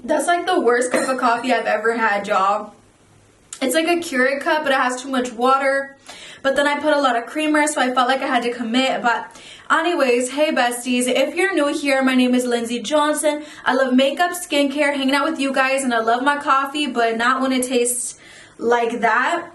That's like the worst cup of coffee I've ever had, y'all. It's like a Keurig cup, but it has too much water. But then I put a lot of creamer, so I felt like I had to commit. But anyways, hey besties, if you're new here, my name is Lindsay Johnson. I love makeup, skincare, hanging out with you guys, and I love my coffee, but not when it tastes like that.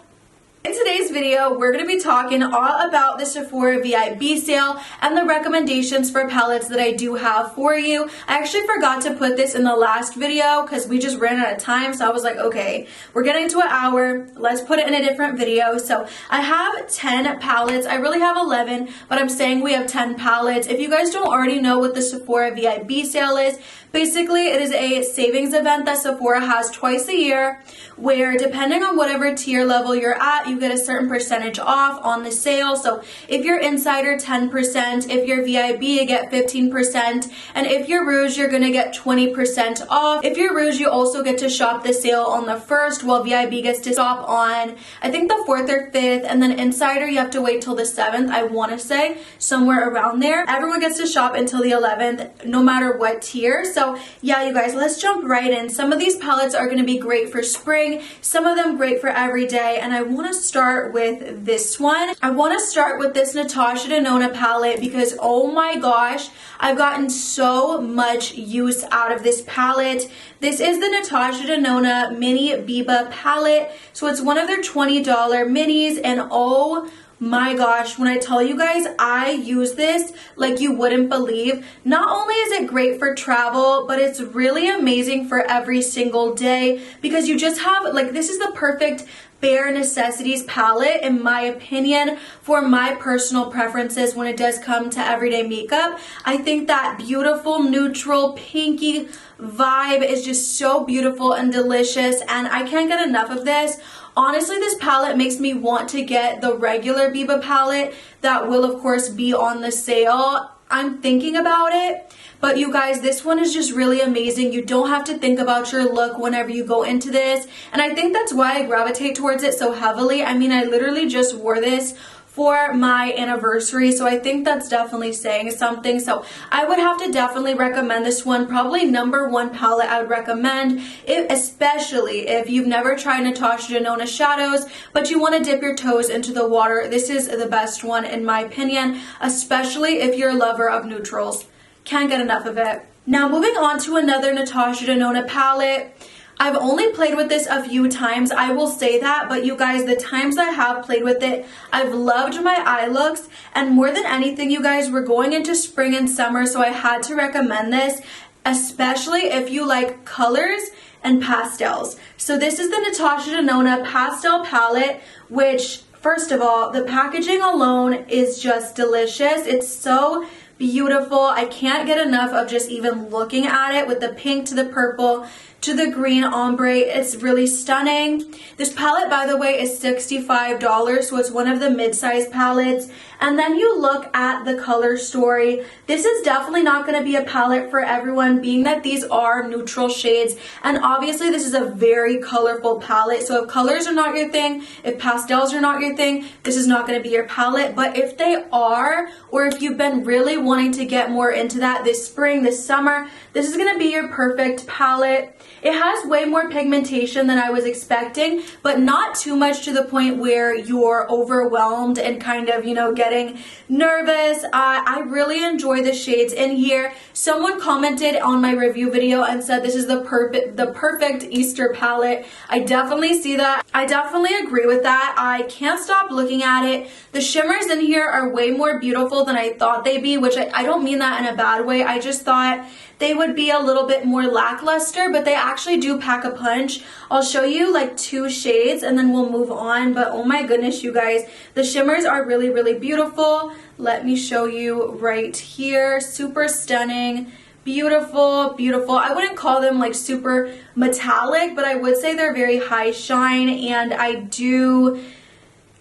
In today's video, we're going to be talking all about the Sephora VIB sale and the recommendations for palettes that I do have for you. I actually forgot to put this in the last video because we just ran out of time, so I was like, okay, we're getting to an hour, let's put it in a different video. So I have 10 palettes. I really have 11, but I'm saying we have 10 palettes. If you guys don't already know what the Sephora VIB sale is, basically it is a savings event that Sephora has twice a year, where depending on whatever tier level you're at, you get a certain percentage off on the sale. So if you're Insider, 10%, if you're VIB, you get 15%, and if you're Rouge, you're gonna get 20% off. If you're Rouge, you also get to shop the sale on the 1st, while VIB gets to shop on, I think, the 4th or 5th, and then Insider, you have to wait till the 7th, I wanna say, somewhere around there. Everyone gets to shop until the 11th, no matter what tier. So yeah, you guys, let's jump right in. Some of these palettes are gonna be great for spring, some of them great for every day, and I wanna start with this one. I want to start with this Natasha Denona palette because, oh my gosh, I've gotten so much use out of this palette. This is the Natasha Denona Mini Biba palette. So it's one of their $20 minis, and oh my gosh, when I tell you guys, I use this like you wouldn't believe. Not only is it great for travel, but it's really amazing for every single day because you just have, like, this is the perfect bare necessities palette, in my opinion, for my personal preferences when it does come to everyday makeup. I think that beautiful neutral pinky vibe is just so beautiful and delicious, and I can't get enough of this. Honestly, this palette makes me want to get the regular Biba palette that will, of course, be on the sale. I'm thinking about it, but you guys, this one is just really amazing. You don't have to think about your look whenever you go into this, and I think that's why I gravitate towards it so heavily. I mean, I literally just wore this for my anniversary, so I think that's definitely saying something. So I would have to definitely recommend this one. Probably #1 palette I would recommend, especially if you've never tried Natasha Denona shadows but you want to dip your toes into the water. This is the best one in my opinion, especially if you're a lover of neutrals. Can't get enough of it. Now moving on to another Natasha Denona palette. I've only played with this a few times, I will say that, but you guys, the times I have played with it, I've loved my eye looks, and more than anything, you guys, we're going into spring and summer, so I had to recommend this, especially if you like colors and pastels. So this is the Natasha Denona Pastel Palette, which, first of all, the packaging alone is just delicious. It's so beautiful. I can't get enough of just even looking at it, with the pink to the purple to the green ombre. It's really stunning. This palette, by the way, is $65, so it's one of the mid-size palettes. And then you look at the color story. This is definitely not going to be a palette for everyone, being that these are neutral shades, and obviously this is a very colorful palette. So if colors are not your thing, if pastels are not your thing, this is not going to be your palette. But if they are, or if you've been really wanting to get more into that this spring, this summer, this is going to be your perfect palette. It has way more pigmentation than I was expecting, but not too much to the point where you're overwhelmed and kind of, you know, getting nervous. I really enjoy the shades in here. Someone commented on my review video and said this is the perfect Easter palette. I definitely see that. I definitely agree with that. I can't stop looking at it. The shimmers in here are way more beautiful than I thought they'd be, which I don't mean that in a bad way. I just thought they would be a little bit more lackluster, but they actually do pack a punch. I'll show you like 2 shades and then we'll move on, but oh my goodness, you guys, the shimmers are really, really beautiful. Let me show you right here. Super stunning, beautiful, beautiful. I wouldn't call them like super metallic, but I would say they're very high shine, and I do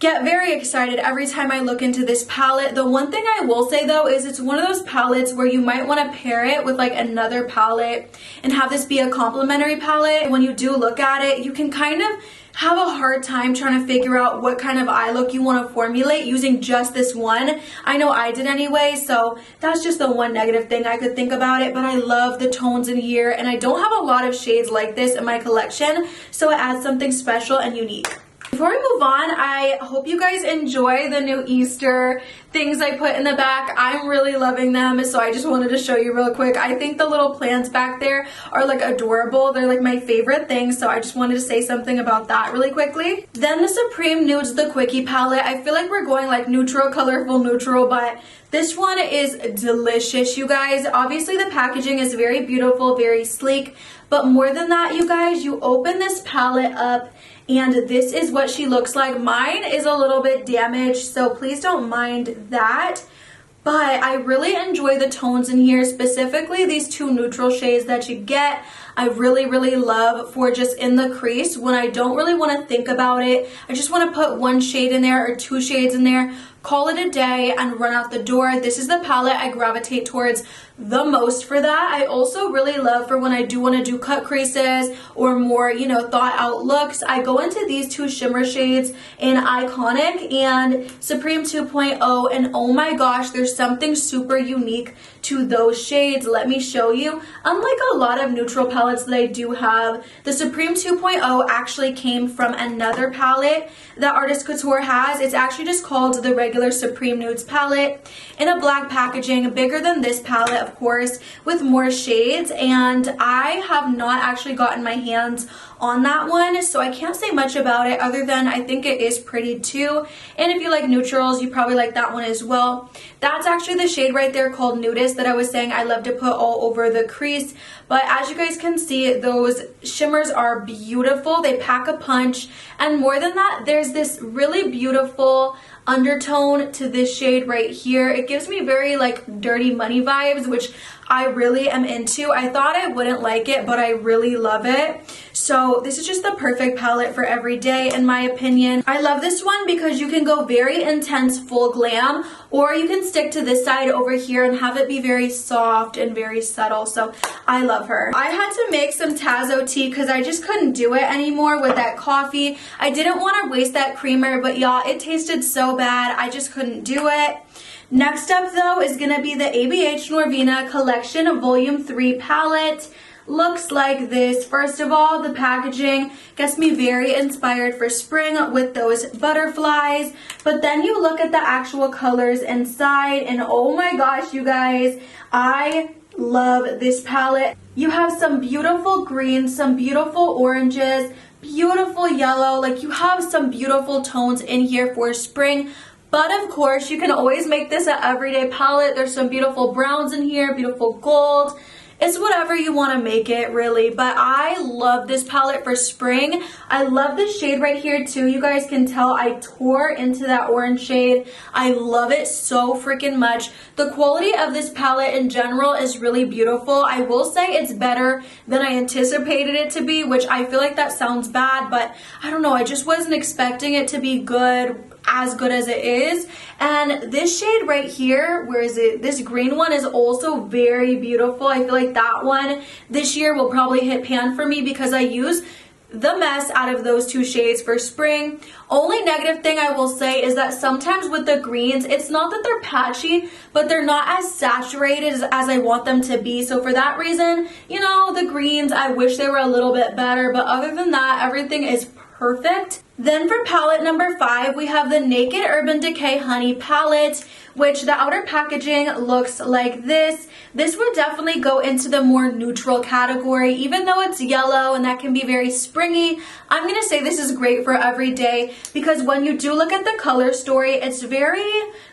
get very excited every time I look into this palette. The one thing I will say though is it's one of those palettes where you might want to pair it with like another palette and have this be a complementary palette. When you do look at it, you can kind of have a hard time trying to figure out what kind of eye look you want to formulate using just this one. I know I did anyway, so that's just the one negative thing I could think about it, but I love the tones in here, and I don't have a lot of shades like this in my collection, so it adds something special and unique. Before we move on, I hope you guys enjoy the new Easter things I put in the back. I'm really loving them, so I just wanted to show you real quick. I think the little plants back there are like adorable. They're like my favorite thing, so I just wanted to say something about that really quickly. Then the Supreme Nudes, the Quickie palette. I feel like we're going like neutral, colorful, neutral, but this one is delicious, you guys. Obviously, the packaging is very beautiful, very sleek, but more than that, you guys, you open this palette up and this is what she looks like. Mine is a little bit damaged, so please don't mind that. But I really enjoy the tones in here, specifically these two neutral shades that you get. I really, really love for just in the crease when I don't really want to think about it. I just want to put one shade in there or two shades in there, call it a day, and run out the door. This is the palette I gravitate towards the most for that. I also really love for when I do want to do cut creases or more, you know, thought out looks. I go into these two shimmer shades in Iconic and Supreme 2.0, and oh my gosh, there's something super unique to those shades. Let me show you. Unlike a lot of neutral palettes that I do have, the Supreme 2.0 actually came from another palette that Artist Couture has. It's actually just called the regular Supreme Nudes palette in a black packaging, bigger than this palette, of course, with more shades, and I have not actually gotten my hands on that one, so I can't say much about it other than I think it is pretty too. And if you like neutrals, you probably like that one as well. That's actually the shade right there called Nudist that I was saying I love to put all over the crease. But as you guys can see, those shimmers are beautiful. They pack a punch, and more than that, there's this really beautiful undertone to this shade right here. It gives me very like Dirty Money vibes, which I really am into. I thought I wouldn't like it, but I really love it. So this is just the perfect palette for every day, in my opinion. I love this one because you can go very intense full glam, or you can stick to this side over here and have it be very soft and very subtle. So I love her. I had to make some Tazo tea because I just couldn't do it anymore with that coffee. I didn't want to waste that creamer, but y'all, it tasted so bad. I just couldn't do it. Next up though is gonna be the ABH Norvina Collection Volume 3 palette. Looks like this. First of all, the packaging gets me very inspired for spring with those butterflies, but then you look at the actual colors inside and oh my gosh, you guys, I love this palette. You have some beautiful greens, some beautiful oranges, beautiful yellow, like you have some beautiful tones in here for spring. But of course, you can always make this an everyday palette. There's some beautiful browns in here, beautiful gold. It's whatever you want to make it, really. But I love this palette for spring. I love this shade right here, too. You guys can tell I tore into that orange shade. I love it so freaking much. The quality of this palette in general is really beautiful. I will say it's better than I anticipated it to be, which I feel like that sounds bad, but I don't know. I just wasn't expecting it to be as good as it is. And this shade right here, where is it? This green one is also very beautiful. I feel like that one this year will probably hit pan for me because I use the mess out of those two shades for spring. Only negative thing I will say is that sometimes with the greens, it's not that they're patchy, but they're not as saturated as I want them to be. So for that reason, you know, the greens, I wish they were a little bit better, but other than that, everything is perfect. Then for palette number 5, we have the Naked Urban Decay Honey palette, which the outer packaging looks like this. This would definitely go into the more neutral category, even though it's yellow and that can be very springy. I'm gonna say this is great for every day because when you do look at the color story, it's very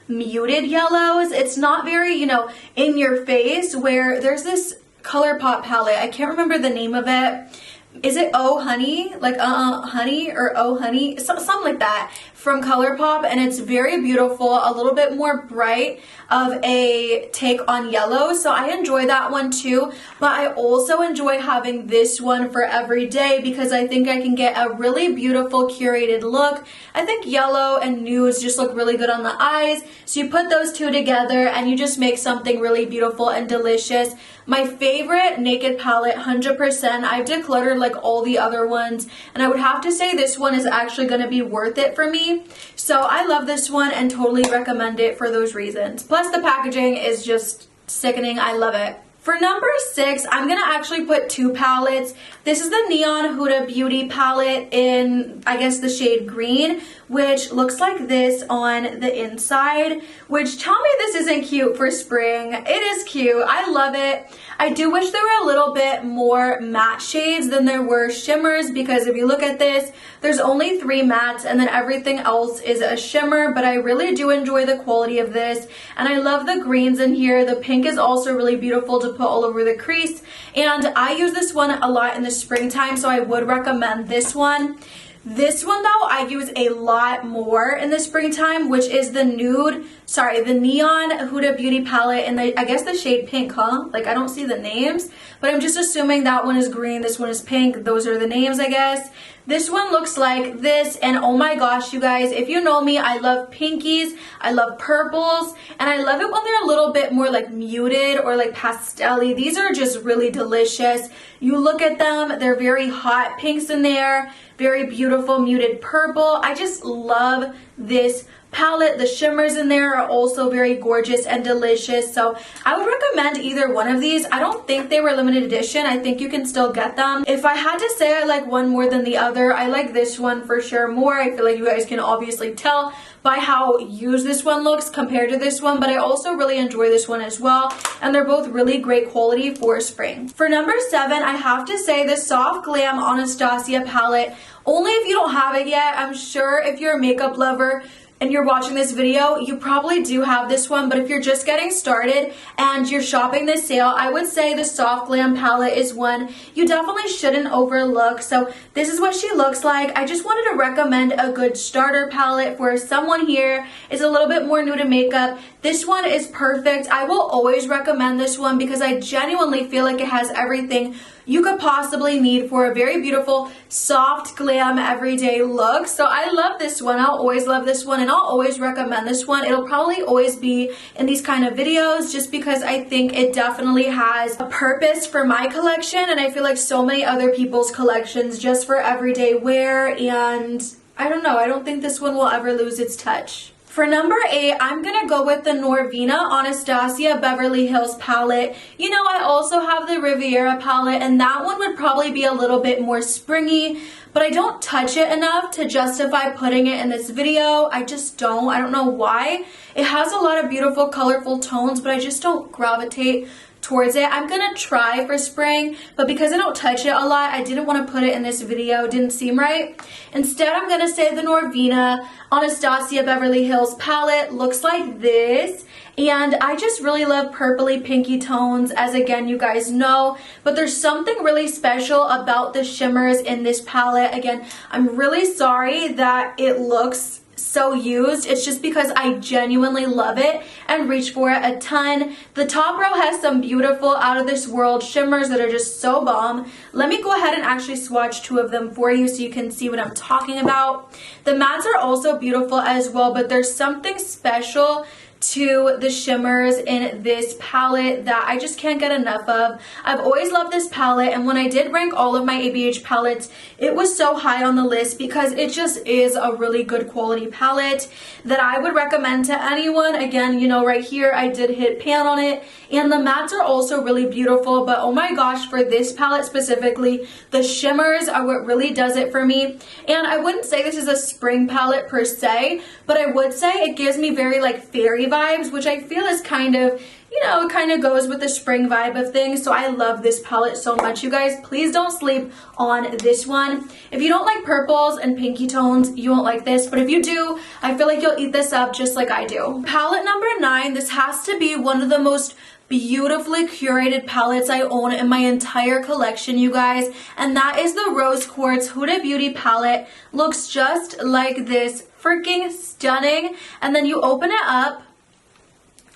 muted yellows. It's not very, you know, in your face, where there's this ColourPop palette. I can't remember the name of it. Is it Oh Honey? Like Honey or Oh Honey? Something like that from ColourPop, and it's very beautiful, a little bit more bright of a take on yellow, so I enjoy that one too. But I also enjoy having this one for every day because I think I can get a really beautiful curated look. I think yellow and nudes just look really good on the eyes, so you put those two together and you just make something really beautiful and delicious. My favorite Naked palette, 100%. I've decluttered like all the other ones, and I would have to say this one is actually going to be worth it for me. So I love this one and totally recommend it for those reasons. Plus the packaging is just sickening. I love it. For number 6, I'm going to actually put 2 palettes. This is the Neon Huda Beauty palette in, I guess, the shade green, which looks like this on the inside, which tell me this isn't cute for spring. It is cute. I love it. I do wish there were a little bit more matte shades than there were shimmers, because if you look at this, there's only 3 mattes and then everything else is a shimmer, but I really do enjoy the quality of this, and I love the greens in here. The pink is also really beautiful to put all over the crease, and I use this one a lot in the springtime, so I would recommend this one. This one though, I use a lot more in the springtime, which is the Neon Huda Beauty palette in the, I guess, the shade pink, huh? Like, I don't see the names, but I'm just assuming that one is green, this one is pink. Those are the names, I guess. This one looks like this, and oh my gosh, you guys, if you know me, I love pinkies, I love purples, and I love it when they're a little bit more like muted or like pastel-y. These are just really delicious. You look at them, they're very hot pinks in there, very beautiful muted purple. I just love this palette. The shimmers in there are also very gorgeous and delicious, so I would recommend either one of these. I don't think they were limited edition. I think you can still get them. If I had to say I like one more than the other, I like this one for sure more. I feel like you guys can obviously tell by how used this one looks compared to this one, but I also really enjoy this one as well, and they're both really great quality for spring. For number 7, I have to say the Soft Glam Anastasia palette. Only if you don't have it yet. I'm sure if you're a makeup lover and you're watching this video, you probably do have this one, but if you're just getting started and you're shopping this sale, I would say the Soft Glam palette is one you definitely shouldn't overlook. So this is what she looks like. I just wanted to recommend a good starter palette for someone here is a little bit more new to makeup. This one is perfect. I will always recommend this one because I genuinely feel like it has everything you could possibly need for a very beautiful, soft, glam, everyday look. So I love this one. I'll always love this one, and I'll always recommend this one. It'll probably always be in these kind of videos just because I think it definitely has a purpose for my collection, and I feel like so many other people's collections just for everyday wear, and I don't know, I don't think this one will ever lose its touch. For number 8, I'm going to go with the Norvina Anastasia Beverly Hills palette. You know, I also have the Riviera palette, and that one would probably be a little bit more springy, but I don't touch it enough to justify putting it in this video. I just don't. I don't know why. It has a lot of beautiful, colorful tones, but I just don't gravitate towards it. I'm gonna try for spring, but because I don't touch it a lot, I didn't want to put it in this video. Didn't seem right. Instead, I'm gonna say the Norvina Anastasia Beverly Hills palette looks like this, and I just really love purpley pinky tones, as again you guys know, but there's something really special about the shimmers in this palette. Again, I'm really sorry that it looks so used. It's just because I genuinely love it and reach for it a ton. The top row has some beautiful out of this world shimmers that are just so bomb. Let me go ahead and actually swatch 2 of them for you so you can see what I'm talking about. The mattes are also beautiful as well, but there's something special to the shimmers in this palette that I just can't get enough of. I've always loved this palette, and when I did rank all of my ABH palettes, it was so high on the list because it just is a really good quality palette that I would recommend to anyone. Again, you know, right here I did hit pan on it, and the mattes are also really beautiful, but oh my gosh, for this palette specifically, the shimmers are what really does it for me. And I wouldn't say this is a spring palette per se, but I would say it gives me very like fairy vibes, which I feel is kind of, you know, it kind of goes with the spring vibe of things. So I love this palette so much, you guys. Please don't sleep on this one. If you don't like purples and pinky tones, you won't like this, but if you do, I feel like you'll eat this up just like I do. Palette number 9, this has to be one of the most beautifully curated palettes I own in my entire collection, you guys, and that is the Rose Quartz Huda Beauty palette. Looks just like this, freaking stunning. And then you open it up,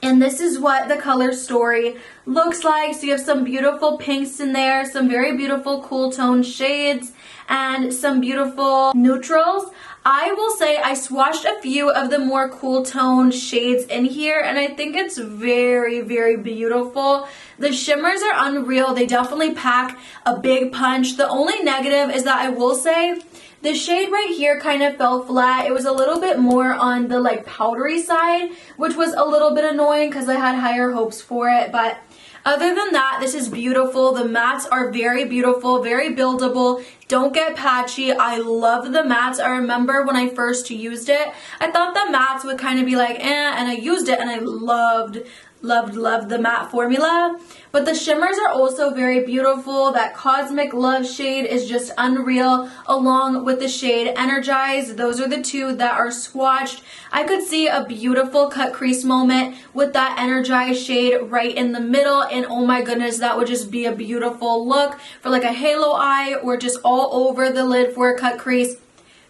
and this is what the color story looks like. So you have some beautiful pinks in there, some very beautiful cool tone shades, and some beautiful neutrals. I will say I swatched a few of the more cool tone shades in here, and I think it's very, very beautiful. The shimmers are unreal. They definitely pack a big punch. The only negative is that I will say the shade right here kind of fell flat. It was a little bit more on the like powdery side, which was a little bit annoying because I had higher hopes for it. But other than that, this is beautiful. The mattes are very beautiful, very buildable. Don't get patchy. I love the mattes. I remember when I first used it, I thought the mattes would kind of be like, and I used it and I loved the matte formula. But the shimmers are also very beautiful. That Cosmic Love shade is just unreal, along with the shade Energize. Those are the two that are swatched. I could see a beautiful cut crease moment with that Energize shade right in the middle, and oh my goodness, that would just be a beautiful look for like a halo eye or just all over the lid for a cut crease.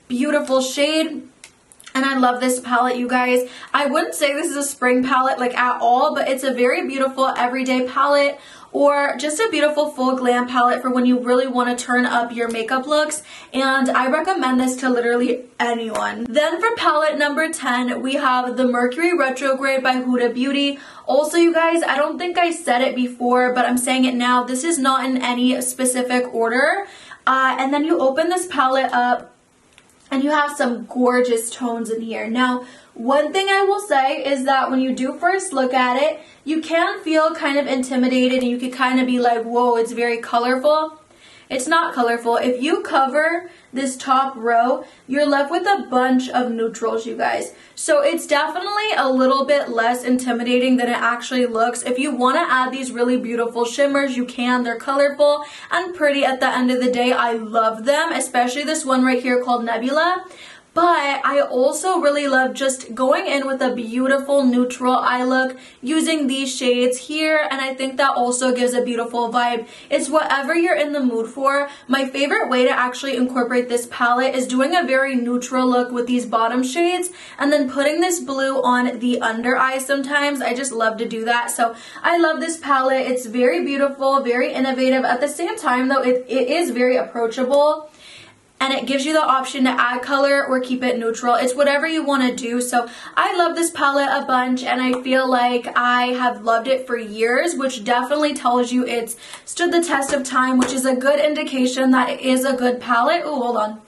Beautiful shade. And I love this palette, you guys. I wouldn't say this is a spring palette like at all, but it's a very beautiful everyday palette, or just a beautiful full glam palette for when you really want to turn up your makeup looks. And I recommend this to literally anyone. Then for palette number 10, we have the Mercury Retrograde by Huda Beauty. Also, you guys, I don't think I said it before, but I'm saying it now. This is not in any specific order. And then you open this palette up, and you have some gorgeous tones in here. Now, one thing I will say is that when you do first look at it, you can feel kind of intimidated and you can kind of be like, whoa, it's very colorful. It's not colorful. If you cover this top row, you're left with a bunch of neutrals, you guys. So it's definitely a little bit less intimidating than it actually looks. If you want to add these really beautiful shimmers, you can. They're colorful and pretty at the end of the day. I love them, especially this one right here called Nebula. But I also really love just going in with a beautiful neutral eye look using these shades here, and I think that also gives a beautiful vibe. It's whatever you're in the mood for. My favorite way to actually incorporate this palette is doing a very neutral look with these bottom shades and then putting this blue on the under eye sometimes. I just love to do that. So I love this palette. It's very beautiful, very innovative. At the same time though, it is very approachable. And it gives you the option to add color or keep it neutral. It's whatever you want to do. So I love this palette a bunch, and I feel like I have loved it for years, which definitely tells you it's stood the test of time, which is a good indication that it is a good palette. Oh, hold on.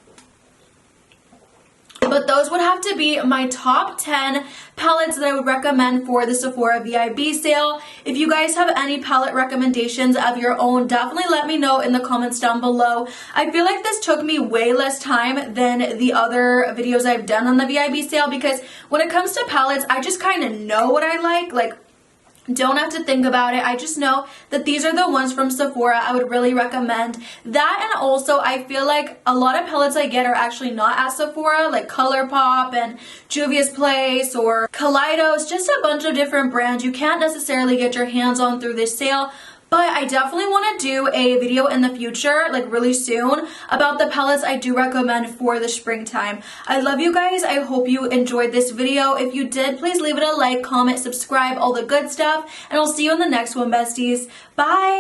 But those would have to be my top 10 palettes that I would recommend for the Sephora VIB sale. If you guys have any palette recommendations of your own, definitely let me know in the comments down below. I feel like this took me way less time than the other videos I've done on the VIB sale, because when it comes to palettes, I just kind of know what I like don't have to think about it. I just know that these are the ones from Sephora I would really recommend. That, and also I feel like a lot of palettes I get are actually not at Sephora, like ColourPop and Juvia's Place or Kaleidos, just a bunch of different brands you can't necessarily get your hands on through this sale. But I definitely want to do a video in the future, like really soon, about the palettes I do recommend for the springtime. I love you guys. I hope you enjoyed this video. If you did, please leave it a like, comment, subscribe, all the good stuff. And I'll see you in the next one, besties. Bye!